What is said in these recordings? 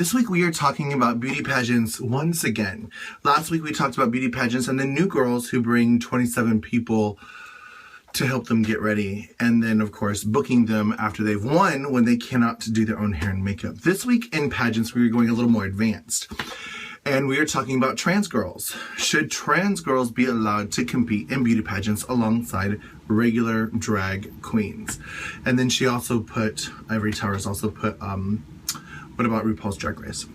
this week we are talking about beauty pageants once again. Last week we talked about beauty pageants and the new girls who bring 27 people to help them get ready. And then, of course, booking them after they've won when they cannot do their own hair and makeup. This week in pageants, we are going a little more advanced. And we are talking about trans girls. Should trans girls be allowed to compete in beauty pageants alongside regular drag queens? And then she also put, Ivory Towers also put, what about RuPaul's Drag Race?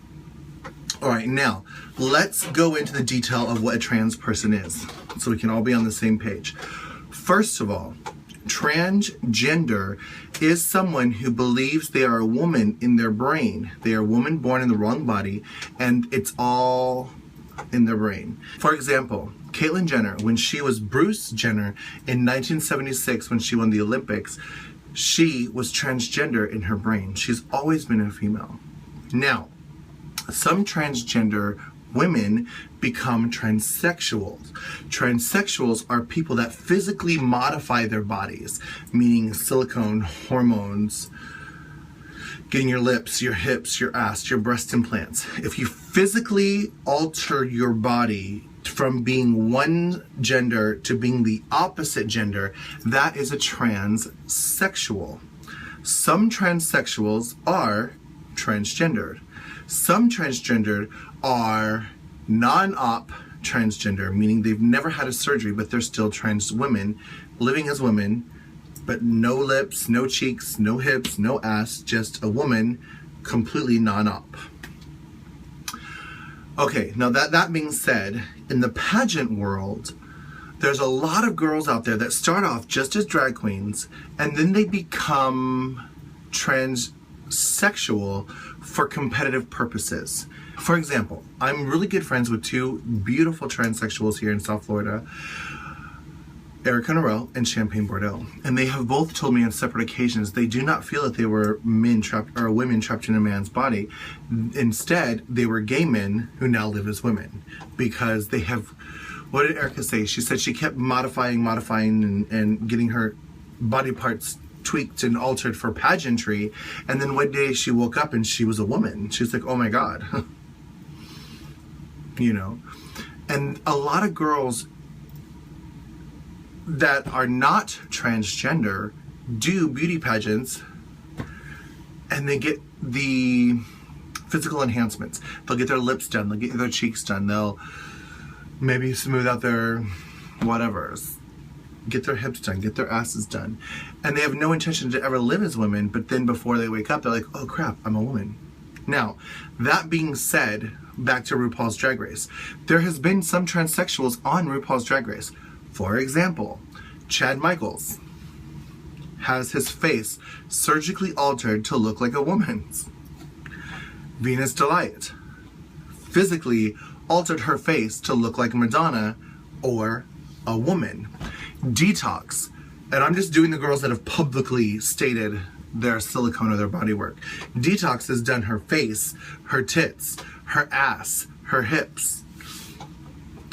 All right, now let's go into the detail of what a trans person is so we can all be on the same page. First of all, transgender is someone who believes they are a woman in their brain. They are a woman born in the wrong body, and it's all in their brain. For example, Caitlyn Jenner, when she was Bruce Jenner in 1976 when she won the Olympics, she was transgender in her brain. She's always been a female. Now, some transgender women become transsexuals. Transsexuals are people that physically modify their bodies, meaning silicone, hormones, getting your lips, your hips, your ass, your breast implants. If you physically alter your body from being one gender to being the opposite gender, that is a transsexual. Some transsexuals are transgendered. Some transgendered are non-op transgender, meaning they've never had a surgery, but they're still trans women, living as women, but no lips, no cheeks, no hips, no ass, just a woman, completely non-op. Okay, now that being said, in the pageant world, there's a lot of girls out there that start off just as drag queens, and then they become transsexual for competitive purposes. For example, I'm really good friends with two beautiful transsexuals here in South Florida, Erica Norell and Champagne Bordeaux. And they have both told me on separate occasions they do not feel that they were men trapped or women trapped in a man's body. Instead, they were gay men who now live as women because they have, what did Erica say? She said she kept modifying and getting her body parts tweaked and altered for pageantry, and then one day she woke up and she was a woman. She was like, oh my God. You know? And a lot of girls that are not transgender do beauty pageants and they get the physical enhancements. They'll get their lips done, they'll get their cheeks done, they'll maybe smooth out their whatevers, get their hips done, get their asses done. And they have no intention to ever live as women, but then before they wake up, they're like, oh crap, I'm a woman. Now, that being said, back to RuPaul's Drag Race. There has been some transsexuals on RuPaul's Drag Race. For example, Chad Michaels has his face surgically altered to look like a woman's. Venus Delight physically altered her face to look like Madonna or a woman. Detox, and I'm just doing the girls that have publicly stated their silicone or their body work. Detox has done her face, her tits, her ass, her hips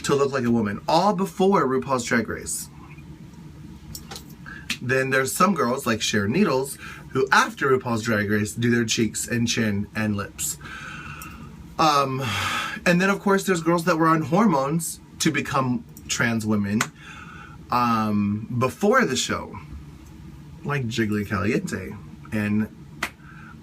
to look like a woman, all before RuPaul's Drag Race. Then there's some girls like Sharon Needles who after RuPaul's Drag Race do their cheeks and chin and lips. And then of course there's girls that were on hormones to become trans women before the show, like Jiggly Caliente, and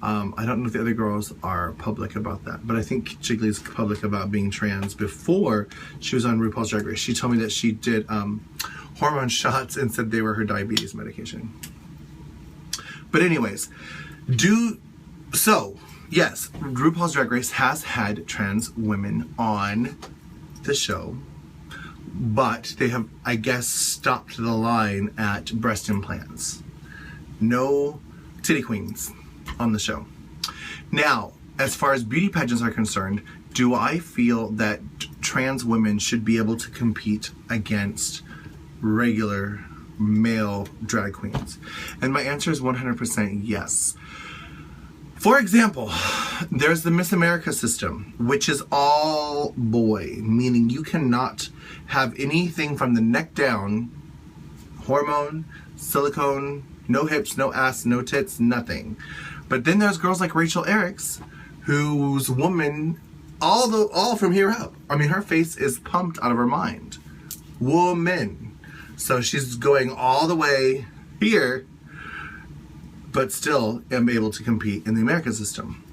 I don't know if the other girls are public about that, but I think Jiggly's public about being trans before she was on RuPaul's Drag Race. She told me that she did hormone shots and said they were her diabetes medication. But anyways, yes, RuPaul's Drag Race has had trans women on the show, but they have, I guess, stopped the line at breast implants. No titty queens on the show. Now, as far as beauty pageants are concerned, do I feel that trans women should be able to compete against regular male drag queens? And my answer is 100% yes. For example, there's the Miss America system, which is all boy, meaning you cannot have anything from the neck down, hormone, silicone, no hips, no ass, no tits, nothing. But then there's girls like Rachel Eriks whose woman, all from here up. I mean, her face is pumped out of her mind. Woman. So she's going all the way here, but still am able to compete in the American system.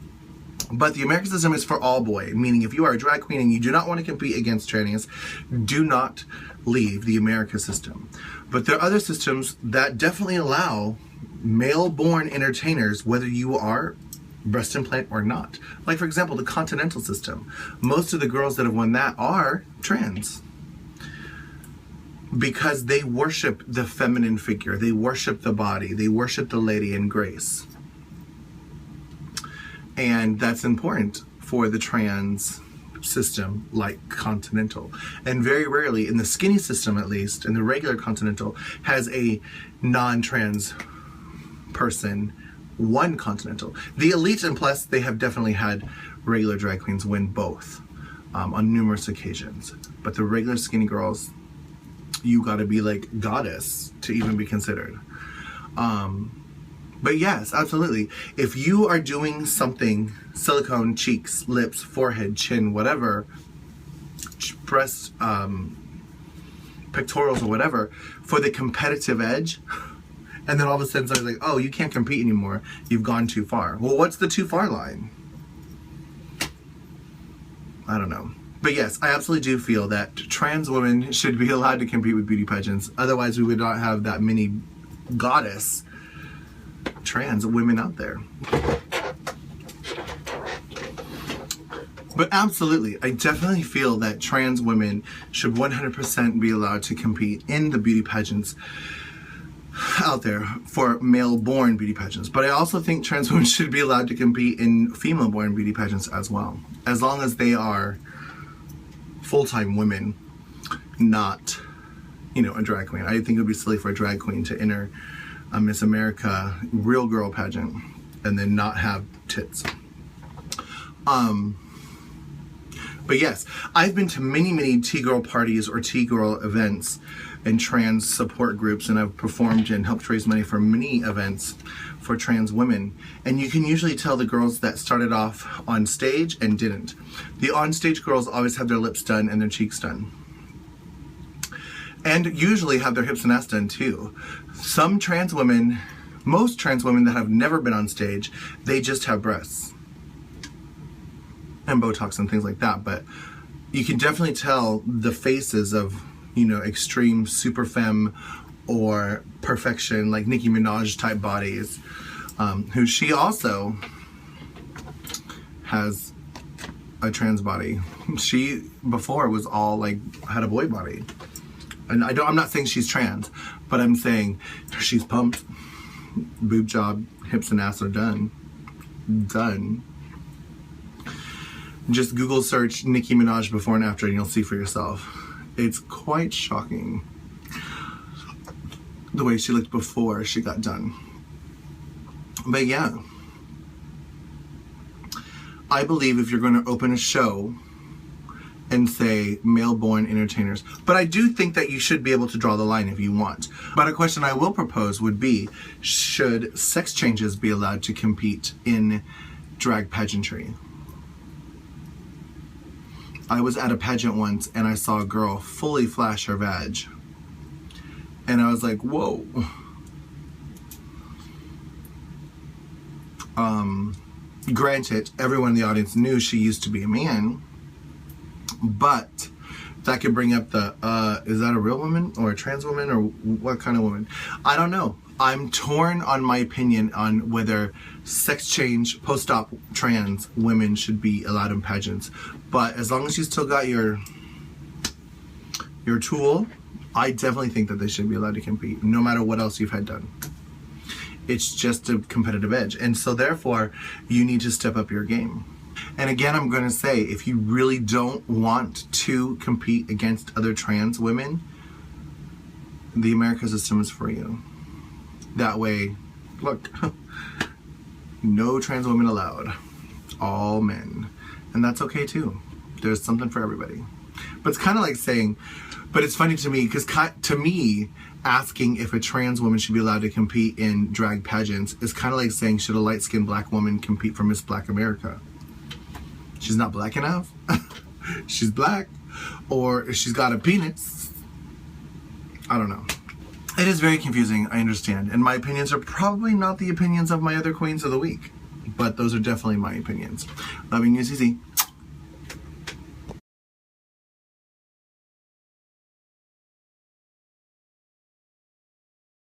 But the American system is for all boy, meaning if you are a drag queen and you do not want to compete against trannies, do not leave the American system. But there are other systems that definitely allow male-born entertainers, whether you are breast implant or not. Like, for example, the continental system. Most of the girls that have won that are trans, because they worship the feminine figure, they worship the body, they worship the lady in grace. And that's important for the trans system, like continental. And very rarely, in the skinny system at least, in the regular continental, has a non-trans person won continental. The elite and plus, they have definitely had regular drag queens win both on numerous occasions. But the regular skinny girls, you gotta be like goddess to even be considered. But yes, absolutely. If you are doing something, silicone, cheeks, lips, forehead, chin, whatever, breast, pectorals or whatever, for the competitive edge, and then all of a sudden somebody's like, oh, you can't compete anymore, you've gone too far. Well, what's the too far line? I don't know. But yes, I absolutely do feel that trans women should be allowed to compete with beauty pageants. Otherwise, we would not have that many goddess trans women out there. But absolutely, I definitely feel that trans women should 100% be allowed to compete in the beauty pageants out there for male-born beauty pageants. But I also think trans women should be allowed to compete in female-born beauty pageants as well, as long as they are full-time women, not, you know, a drag queen. I think it would be silly for a drag queen to enter a Miss America real girl pageant and then not have tits. But yes, I've been to many T-girl parties or T-girl events and trans support groups, and I've performed and helped raise money for many events for trans women. And you can usually tell the girls that started off on stage and didn't. The on-stage girls always have their lips done and their cheeks done. And usually have their hips and ass done too. Some trans women, most trans women that have never been on stage, they just have breasts and Botox and things like that. But you can definitely tell the faces of, you know, extreme super femme or perfection, like Nicki Minaj type bodies, who she also has a trans body. She before was all like, had a boy body. And I'm not saying she's trans, but I'm saying she's pumped. Boob job, hips and ass are done. Done. Just Google search Nicki Minaj before and after and you'll see for yourself. It's quite shocking the way she looked before she got done. But yeah, I believe if you're going to open a show and say male-born entertainers, but I do think that you should be able to draw the line if you want. But a question I will propose would be, should sex changes be allowed to compete in drag pageantry? I was at a pageant once and I saw a girl fully flash her vag. And I was like, whoa. Granted, everyone in the audience knew she used to be a man, but that could bring up the, is that a real woman or a trans woman or what kind of woman? I don't know. I'm torn on my opinion on whether sex change, post-op trans women should be allowed in pageants. But as long as you still got your tool, I definitely think that they should be allowed to compete, no matter what else you've had done. It's just a competitive edge. And so therefore, you need to step up your game. And again, I'm going to say, if you really don't want to compete against other trans women, the America system is for you. That way, look, no trans women allowed, all men. And that's okay too. There's something for everybody. But it's kind of like saying, but it's funny to me, because to me, asking if a trans woman should be allowed to compete in drag pageants is kind of like saying, should a light-skinned black woman compete for Miss Black America? she's not black enough, she's black, or she's got a penis. I don't know. It is very confusing, I understand. And my opinions are probably not the opinions of my other queens of the week. But those are definitely my opinions. Loving you, CC.